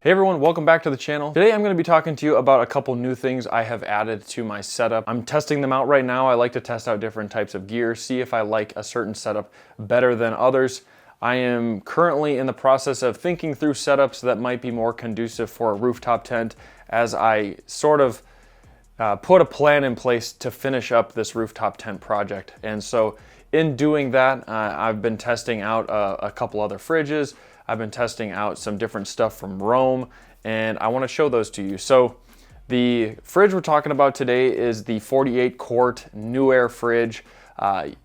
Hey everyone, welcome back to the channel. Today I'm going to be talking to you about a couple new things I have added to my setup. I'm testing them out right now. I like to test out different types of gear, see if I like a certain setup better than others. I am currently in the process of thinking through setups that might be more conducive for a rooftop tent as I sort of put a plan in place to finish up this rooftop tent project. And so in doing that, I've been testing out a couple other fridges. I've been testing out some different stuff from Rome, and I want to show those to you. So the fridge we're talking about today is the 48 quart Nuaire fridge.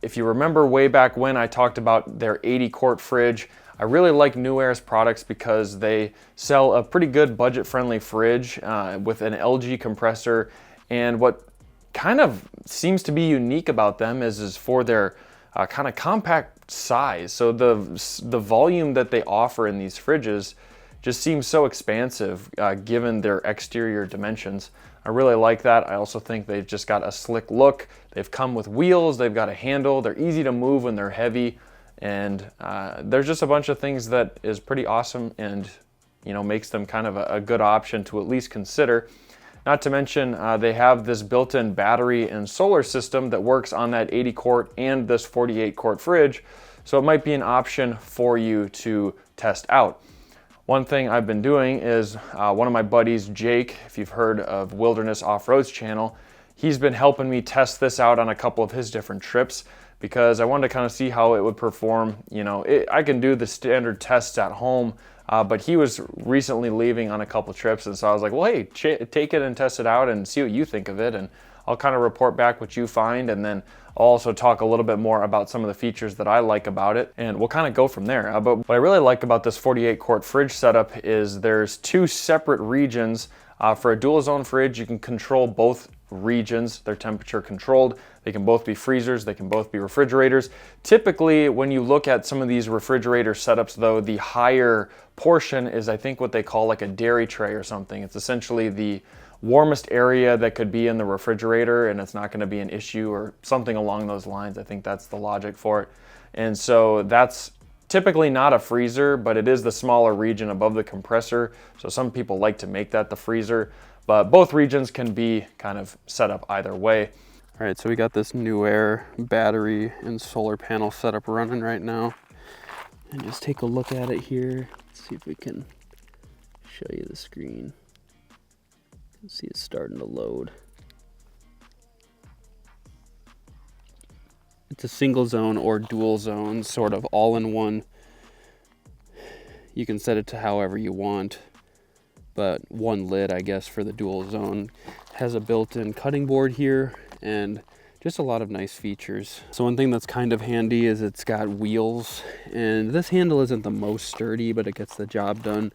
If you remember way back when I talked about their 80 quart fridge, I really like Nuaire's products because they sell a pretty good budget friendly fridge with an LG compressor. And what kind of seems to be unique about them is for their kind of compact size. So the volume that they offer in these fridges just seems so expansive given their exterior dimensions. I really like that. I also think they've just got a slick look. They've come with wheels, they've got a handle, they're easy to move when they're heavy, and there's just a bunch of things that is pretty awesome and makes them kind of a good option to at least consider. Not to mention, they have this built-in battery and solar system that works on that 80 quart and this 48 quart fridge, so it might be an option for you to test out. One thing I've been doing is one of my buddies, Jake, if you've heard of Wilderness Off-Road's channel, he's been helping me test this out on a couple of his different trips because I wanted to kind of see how it would perform. I can do the standard tests at home, but he was recently leaving on a couple trips, and so I was like, well, hey, take it and test it out and see what you think of it, and I'll kind of report back what you find, and then I'll also talk a little bit more about some of the features that I like about it, and we'll kind of go from there. But what I really like about this 48 quart fridge setup is there's two separate regions. For a dual zone fridge, you can control both regions. They're temperature controlled. They can both be freezers, they can both be refrigerators. Typically, when you look at some of these refrigerator setups though, the higher portion is I think what they call like a dairy tray or something. It's essentially the warmest area that could be in the refrigerator, and it's not going to be an issue or something along those lines. I think that's the logic for it. And so that's typically not a freezer, but it is the smaller region above the compressor. So some people like to make that the freezer, but both regions can be kind of set up either way. All right, so we got this Nuaire battery and solar panel setup running right now. And just take a look at it here. Let's see if we can show you the screen. You can see it's starting to load. It's a single zone or dual zone, sort of all in one. You can set it to however you want, but one lid, I guess, for the dual zone. Has a built-in cutting board here and just a lot of nice features. So one thing that's kind of handy is it's got wheels, and this handle isn't the most sturdy, but it gets the job done.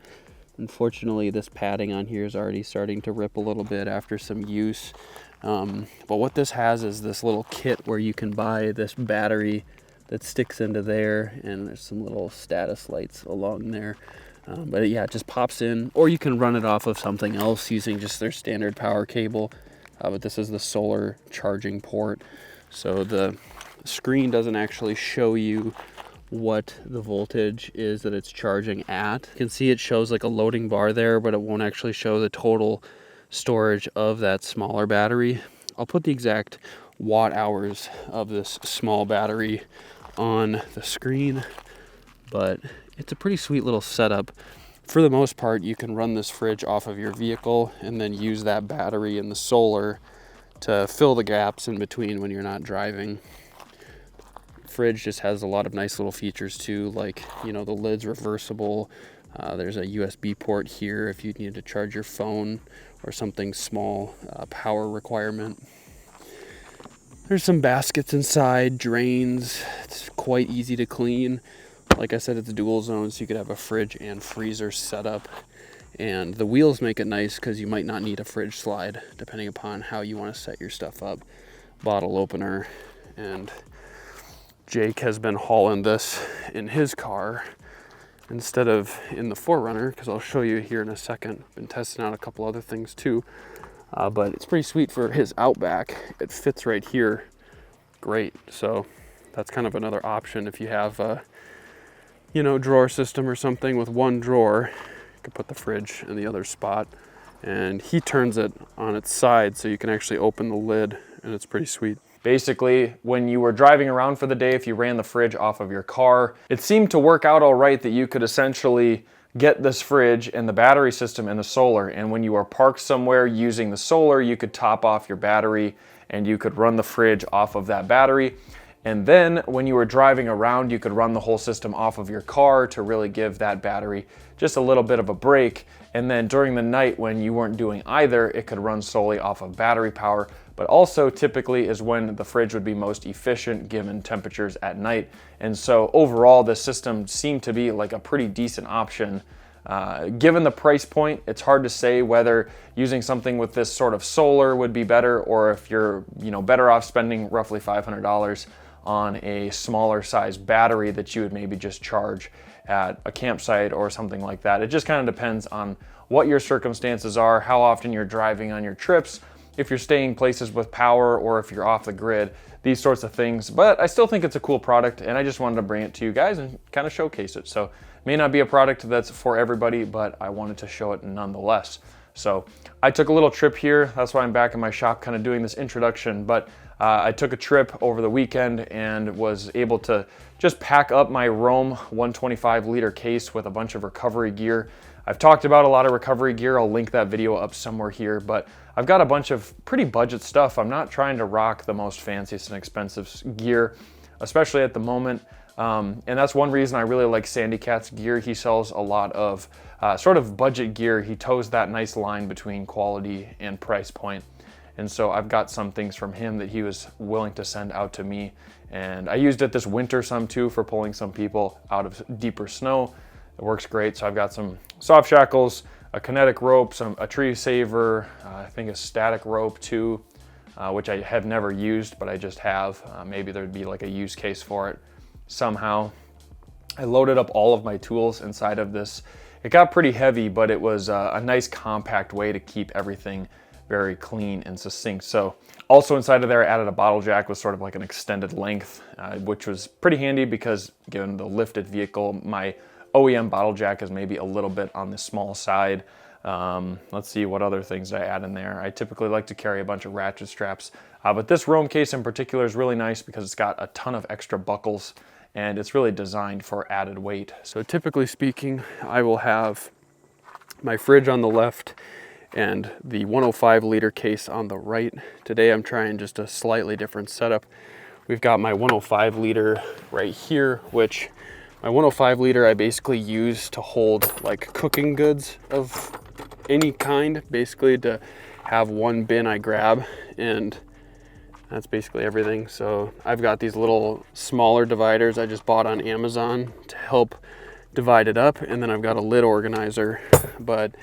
Unfortunately, this padding on here is already starting to rip a little bit after some use. But what this has is this little kit where you can buy this battery that sticks into there, and there's some little status lights along there. But yeah, it just pops in, or you can run it off of something else using just their standard power cable. But this is the solar charging port. So the screen doesn't actually show you what the voltage is that it's charging at. You can see it shows like a loading bar there, but it won't actually show the total storage of that smaller battery. I'll put the exact watt hours of this small battery on the screen, but it's a pretty sweet little setup. For the most part, you can run this fridge off of your vehicle and then use that battery and the solar to fill the gaps in between when you're not driving. Fridge just has a lot of nice little features too, like the lid's reversible. There's a USB port here if you need to charge your phone or something small, power requirement. There's some baskets inside, drains. It's quite easy to clean. Like I said, it's dual zone, so you could have a fridge and freezer setup. And the wheels make it nice because you might not need a fridge slide depending upon how you want to set your stuff up. Bottle opener, and Jake has been hauling this in his car instead of in the 4Runner, because I'll show you here in a second. Been testing out a couple other things too, but it's pretty sweet for his Outback. It fits right here great, so that's kind of another option if you have a drawer system or something with one drawer. could put the fridge in the other spot, and he turns it on its side so you can actually open the lid, and it's pretty sweet. Basically, when you were driving around for the day, if you ran the fridge off of your car, it seemed to work out all right that you could essentially get this fridge and the battery system and the solar. And when you were parked somewhere using the solar, you could top off your battery and you could run the fridge off of that battery. And then when you were driving around, you could run the whole system off of your car to really give that battery just a little bit of a break. And then during the night when you weren't doing either, it could run solely off of battery power, but also typically is when the fridge would be most efficient given temperatures at night. And so overall, the system seemed to be like a pretty decent option. Given the price point, it's hard to say whether using something with this sort of solar would be better, or if you're better off spending roughly $500 on a smaller size battery that you would maybe just charge at a campsite or something like that. It just kind of depends on what your circumstances are, how often you're driving on your trips, if you're staying places with power or if you're off the grid, these sorts of things. But I still think it's a cool product, and I just wanted to bring it to you guys and kind of showcase it. So it may not be a product that's for everybody, but I wanted to show it nonetheless. So I took a little trip here. That's why I'm back in my shop kind of doing this introduction. But I took a trip over the weekend and was able to just pack up my Roam 125 liter case with a bunch of recovery gear. I've talked about a lot of recovery gear. I'll link that video up somewhere here, but I've got a bunch of pretty budget stuff. I'm not trying to rock the most fanciest and expensive gear, especially at the moment. And that's one reason I really like Sandy Cat's gear. He sells a lot of sort of budget gear. He toes that nice line between quality and price point. And so I've got some things from him that he was willing to send out to me. And I used it this winter some too for pulling some people out of deeper snow. It works great. So I've got some soft shackles, a kinetic rope, a tree saver, I think a static rope too, which I have never used, but I just have. Maybe there'd be like a use case for it somehow. I loaded up all of my tools inside of this. It got pretty heavy, but it was a nice compact way to keep everything very clean and succinct. So also inside of there, I added a bottle jack with sort of like an extended length, which was pretty handy because given the lifted vehicle, my OEM bottle jack is maybe a little bit on the small side. Let's see what other things I add in there. I typically like to carry a bunch of ratchet straps, but this Roam case in particular is really nice because it's got a ton of extra buckles and it's really designed for added weight. So typically speaking, I will have my fridge on the left and the 105 liter case on the right. Today I'm trying just a slightly different setup. We've got my 105 liter right here, which my 105 liter I basically use to hold like cooking goods of any kind, basically to have one bin I grab, and that's basically everything. So I've got these little smaller dividers I just bought on Amazon to help divide it up, and then I've got a lid organizer, but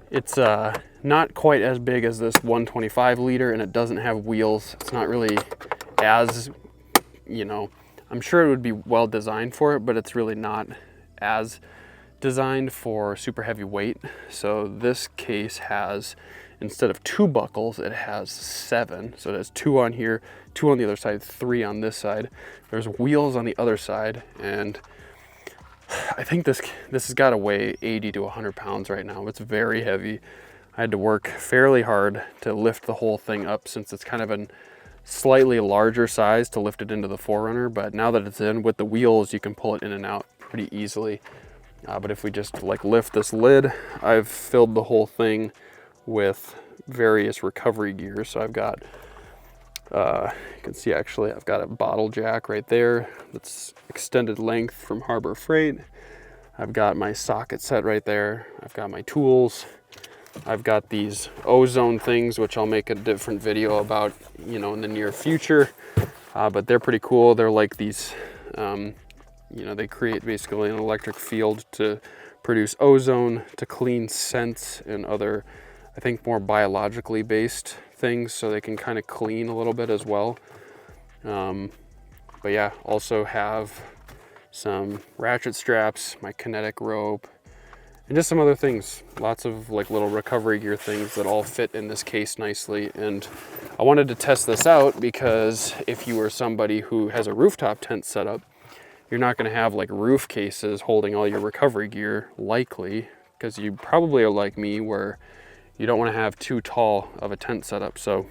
it's not quite as big as this 125 liter, and it doesn't have wheels. It's not really as, I'm sure it would be well designed for it, but it's really not as designed for super heavy weight. So this case has, instead of 2 buckles, it has 7. So it has 2 on here, 2 on the other side, 3 on this side. There's wheels on the other side, and I think this has got to weigh 80 to 100 pounds right now. It's very heavy. I had to work fairly hard to lift the whole thing up since it's kind of a slightly larger size to lift it into the 4Runner, but now that it's in with the wheels, you can pull it in and out pretty easily. But if we just like lift this lid, I've filled the whole thing with various recovery gear. So I've got, you can see actually I've got a bottle jack right there that's extended length from Harbor Freight. I've got my socket set right there. I've got my tools. I've got these ozone things, which I'll make a different video about, in the near future. But they're pretty cool. They're like these, they create basically an electric field to produce ozone, to clean scents and other, I think, more biologically based things, so they can kind of clean a little bit as well. But yeah, also have some ratchet straps, my kinetic rope, and just some other things. Lots of like little recovery gear things that all fit in this case nicely. And I wanted to test this out because if you are somebody who has a rooftop tent setup, you're not going to have like roof cases holding all your recovery gear, likely, because you probably are like me where you don't want to have too tall of a tent setup. So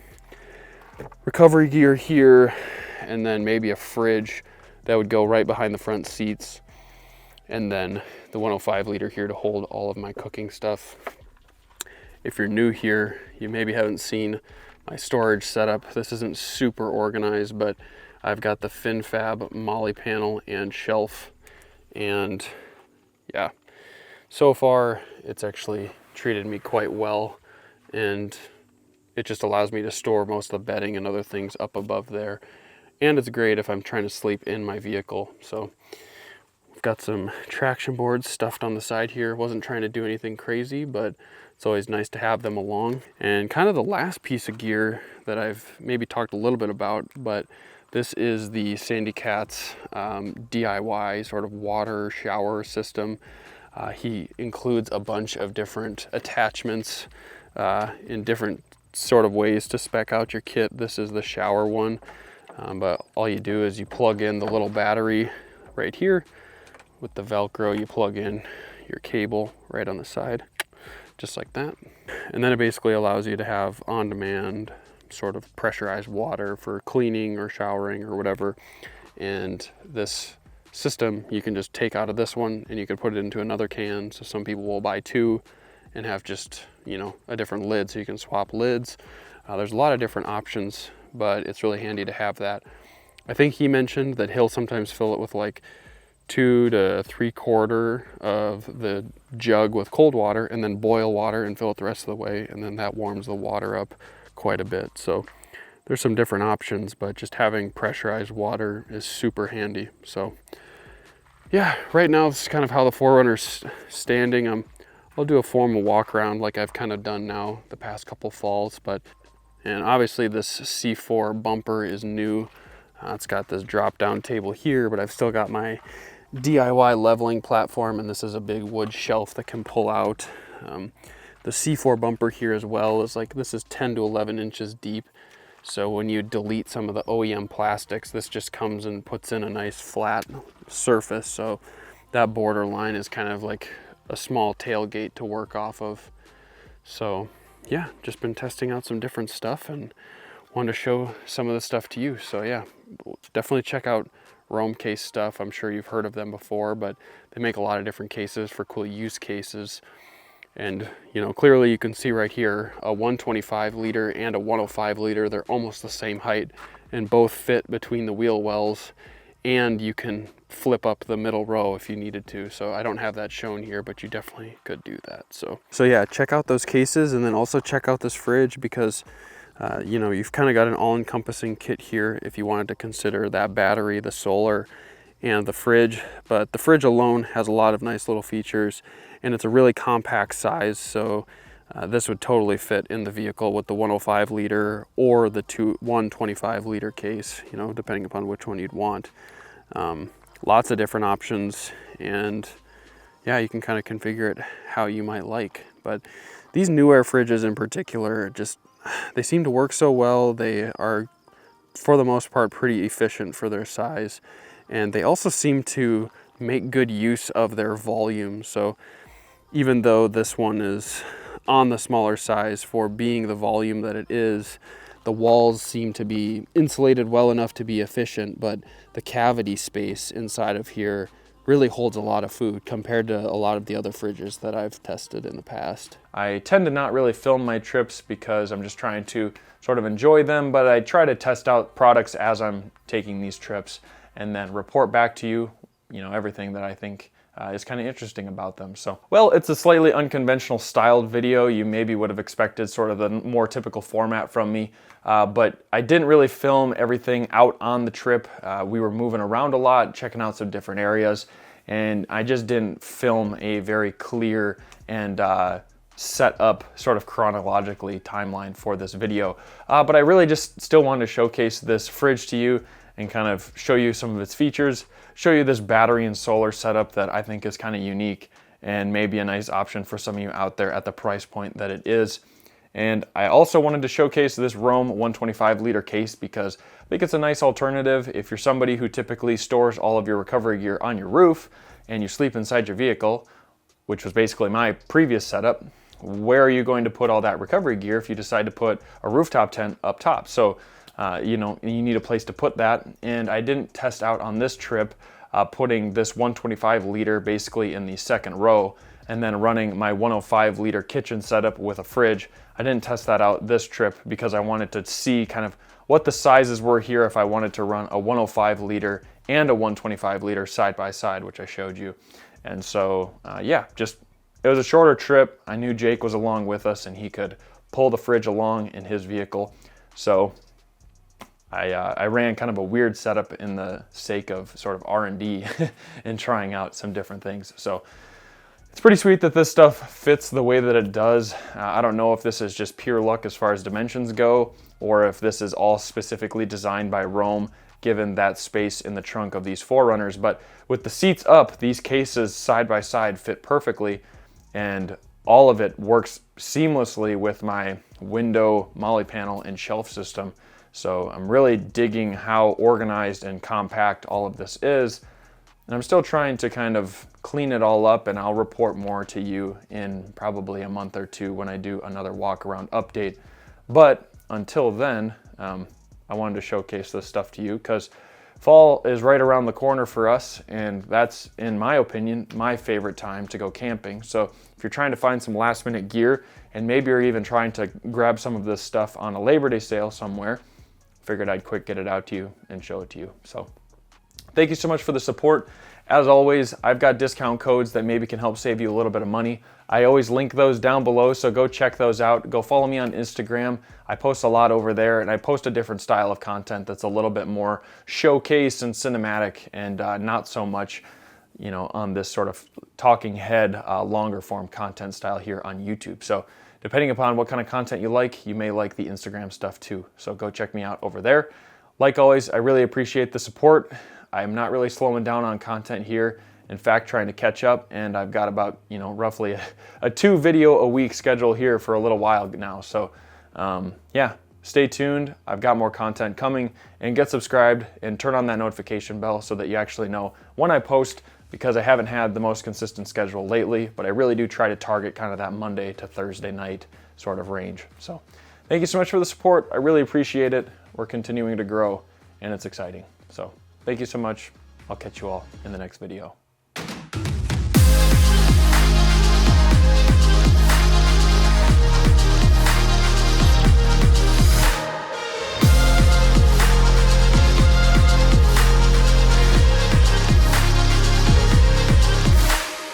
recovery gear here, and then maybe a fridge that would go right behind the front seats, and then the 105 liter here to hold all of my cooking stuff. If you're new here, you maybe haven't seen my storage setup. This isn't super organized, but I've got the FinFab molly panel and shelf, and yeah, so far it's actually treated me quite well, and it just allows me to store most of the bedding and other things up above there. And it's great if I'm trying to sleep in my vehicle. So we've got some traction boards stuffed on the side here. Wasn't trying to do anything crazy, but it's always nice to have them along. And kind of the last piece of gear that I've maybe talked a little bit about, but this is the Sandy Cat's DIY sort of water shower system. He includes a bunch of different attachments in different sort of ways to spec out your kit. This is the shower one, but all you do is you plug in the little battery right here. With the Velcro, you plug in your cable right on the side, just like that. And then it basically allows you to have on-demand sort of pressurized water for cleaning or showering or whatever. And this system you can just take out of this one and you can put it into another can. So some people will buy two and have just, you know, a different lid, so you can swap lids. There's a lot of different options, but it's really handy to have that. I think he mentioned that he'll sometimes fill it with like 2 to 3/4 of the jug with cold water and then boil water and fill it the rest of the way, and then that warms the water up quite a bit. So there's some different options, but just having pressurized water is super handy. So yeah, right now this is kind of how the 4Runner's standing. I'll do a formal walk around like I've kind of done now the past couple falls, and obviously this C4 bumper is new. It's got this drop down table here, but I've still got my DIY leveling platform, and this is a big wood shelf that can pull out. The C4 bumper here as well is like, this is 10 to 11 inches deep. So when you delete some of the OEM plastics, this just comes and puts in a nice flat surface. So that border line is kind of like a small tailgate to work off of. So yeah, just been testing out some different stuff and wanted to show some of the stuff to you. So yeah, definitely check out Roam Case stuff. I'm sure you've heard of them before, but they make a lot of different cases for cool use cases. And you know, clearly you can see right here a 125 liter and a 105 liter. They're almost the same height and both fit between the wheel wells, and you can flip up the middle row if you needed to. So I don't have that shown here, but you definitely could do that. So yeah, check out those cases, and then also check out this fridge, because you know, you've kind of got an all-encompassing kit here if you wanted to consider that battery, the solar, and the fridge. But the fridge alone has a lot of nice little features, and it's a really compact size. So this would totally fit in the vehicle with the 105 liter or the 125 liter case, you know, depending upon which one you'd want. Lots of different options, and yeah, you can kind of configure it how you might like. But these new air fridges in particular, just, they seem to work so well. They are, for the most part, pretty efficient for their size, and they also seem to make good use of their volume. So even though this one is on the smaller size for being the volume that it is, the walls seem to be insulated well enough to be efficient, but the cavity space inside of here really holds a lot of food compared to a lot of the other fridges that I've tested in the past. I tend to not really film my trips because I'm just trying to sort of enjoy them, but I try to test out products as I'm taking these trips and then report back to you, you know, everything that I think is kind of interesting about them. So, well, it's a slightly unconventional styled video. You maybe would have expected sort of the more typical format from me, but I didn't really film everything out on the trip. We were moving around a lot, checking out some different areas, and I just didn't film a very clear and set up sort of chronologically timeline for this video. But I really just still wanted to showcase this fridge to you and kind of show you some of its features, show you this battery and solar setup that I think is kind of unique and maybe a nice option for some of you out there at the price point that it is. And I also wanted to showcase this Roam 125 liter case because I think it's a nice alternative if you're somebody who typically stores all of your recovery gear on your roof and you sleep inside your vehicle. which was basically my previous setup, where are you going to put all that recovery gear if you decide to put a rooftop tent up top? So, you know, you need a place to put that. And I didn't test out on this trip putting this 125 liter basically in the second row and then running my 105 liter kitchen setup with a fridge. I didn't test that out this trip because I wanted to see kind of what the sizes were here if I wanted to run a 105 liter and a 125 liter side by side, which I showed you. And so, yeah, just, it was a shorter trip. I knew Jake was along with us and he could pull the fridge along in his vehicle. So I ran kind of a weird setup in the sake of sort of R&D and trying out some different things. So it's pretty sweet that this stuff fits the way that it does. I don't know if this is just pure luck as far as dimensions go, or if this is all specifically designed by Rome, given that space in the trunk of these 4Runners. But with the seats up, these cases side by side fit perfectly, and all of it works seamlessly with my window, molly panel, and shelf system. So I'm really digging how organized and compact all of this is. And I'm still trying to kind of clean it all up, and I'll report more to you in probably a month or two when I do another walk around update. But until then, I wanted to showcase this stuff to you because fall is right around the corner for us, and that's, in my opinion, my favorite time to go camping. So if you're trying to find some last minute gear, and maybe you're even trying to grab some of this stuff on a Labor Day sale somewhere, figured I'd quick get it out to you and show it to you. So thank you so much for the support. As always, I've got discount codes that maybe can help save you a little bit of money. I always link those down below, so go check those out. Go follow me on Instagram. I post a lot over there, and I post a different style of content that's a little bit more showcase and cinematic, and not so much, you know, on this sort of talking head, longer form content style here on YouTube. So depending upon what kind of content you like, you may like the Instagram stuff too. So go check me out over there. Like always, I really appreciate the support. I'm not really slowing down on content here. In fact, trying to catch up, and I've got about, you know, roughly a 2 video a week schedule here for a little while now. So yeah, stay tuned. I've got more content coming, and get subscribed and turn on that notification bell so that you actually know when I post, because I haven't had the most consistent schedule lately, but I really do try to target kind of that Monday to Thursday night sort of range. So thank you so much for the support. I really appreciate it. We're continuing to grow, and it's exciting. So thank you so much. I'll catch you all in the next video.